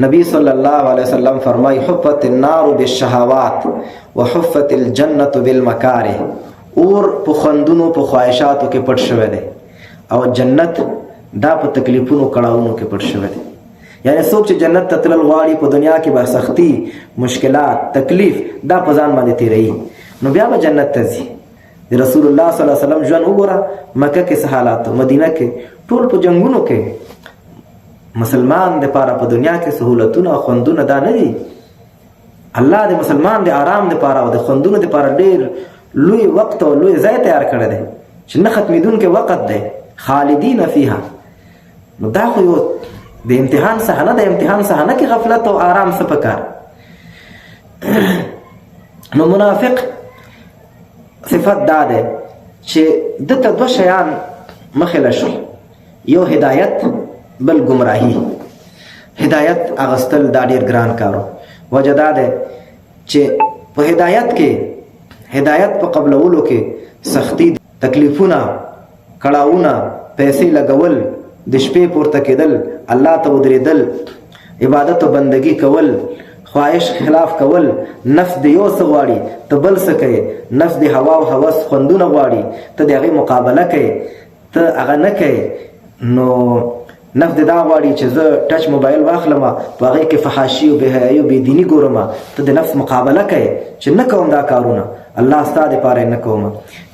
نبی صلی الله علیه وسلم فرمای حفت النار بالشهوات وحفت الجنه بالمکاره. اور په خوندونو په خواهشاتو کې پټ شوی دی او جنت دا په تکلیفونو کړهونو کې پټ شوی دی. یعنی څوک چې جنت ته تلل غواړي په دنیا کې به سختی، مشکلات، تکلیف دا په ځان باندې تیروي، نو بیا به جنت ته ځي. د رسول الله صلی الله علیه وسلم ژوند وګوره، مکه کې څه حالات، مدینه کې ټول په جنگونو کې. مسلمان د پاره په دنیا کې سہولتونه او خوندونه دا نه دي. الله د مسلمان د آرام د پاره او د خوندونو د پاره ډېر لوی وخت او لوی ځای تیار کړی دی چې نه ختمېدونکی وخت دی، خالدین فیها. نو دا خو یو د امتحان صحنه ده. امتحان صحنه کې غفلت او آرام څه پکار. نو منافق صفت دا ده چې دته دوه شیان مخې شول، یو هدایت بل گمراهی. هدایت اغستل دا ډیر ګران کارو. وجه دا ده چې په هدایت په قبلولو کې سختی، تکلیفونه، کړهونه، پیسې لګول، د شپې پورته کېدل، الله ته ودرېدل، عبادت او بندگی کول، خواهش خلاف کول، نفس د یو څه غواړي ته بل څه کوي، نفس د هوا او هوس خوندونه غواړي ته د هغې مقابله کوي، ته هغه نه کوي. نو نفس د دا غواړي چې زه ټچ موبایل واخلم په هغې کې فحاشي او بېحیایي او بېدیني ګورم، ته د نفس مقابله کوي چې نه کوم دا کارونه، الله ستا دپاره یې نه کوم.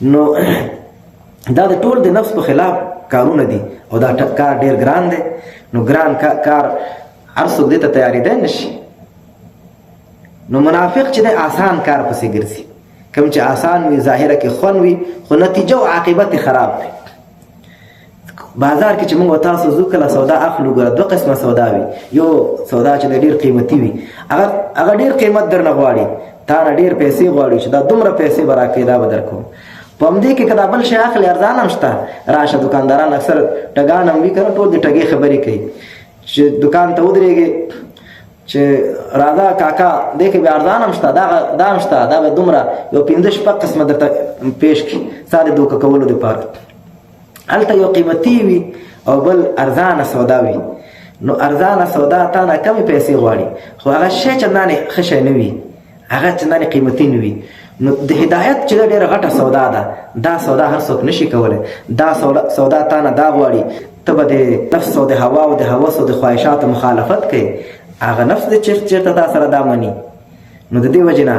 نو دا د ټول د نفس په خلاف کارونه دي او دا کار ډېر ګران دی. نو ګران کار هر څوک دې ته تیارېدی نه شي. نو منافق چې دی آسان کار پسې ګرځي. کوم چې آسان وي، ظاهره کې خوند وي، خو نتیجه او عاقبت خراب وي. بازار کې چې موږ تاسو ځو کله سودا اخلو، ګوره دوه قسمه سودا وي. یو سودا چې ډېر قیمتي وي، هغه ډېر قیمت درنه غواړي، تا نه ډېر پیسې غواړي چې دا دومره پیسې به راکوي، دا به درکوم. په همدې کې که دا بل شی اخلي ارزان هم شته. راشه دکانداران اکثر ټګان هم وي که نه، ټول د ټګۍ خبرې کوي چې دکان ته ودرېږي چې راځه کاکا دې کې به ارزان هم شته، دا هم شته، دا به دومره یو 5-6 قسمه درته پیش کړي ستا د دوکه کولو دپاره. هلته یو قیمتي وي او بل ارزانه سودا وي. نو ارزانه سودا تا نه کمې پیسې غواړي، خو هغه شی چندانې ښه شی نه وي، هغه چندانې قیمتي نه وي. نو د هدایت چې ډېره غټه سودا ده، دا سودا هر څوک نشي کولی. دا سودا تا نه دا غواړي ته به د نفس او د هوا او د هوس او د خواهشاتو مخالفت کوي، هغه نفس د چېرته تا سره دا مني. نو د دې وجې نه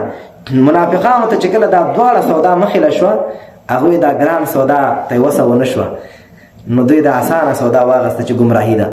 منافقانو ته چې کله دا دواړه سودا مخې شوه، هغوی دا ګران سودا ته یې وسه ونه شوه، نو دوی د اسانه سودا واغسته چې ګمراهي ده.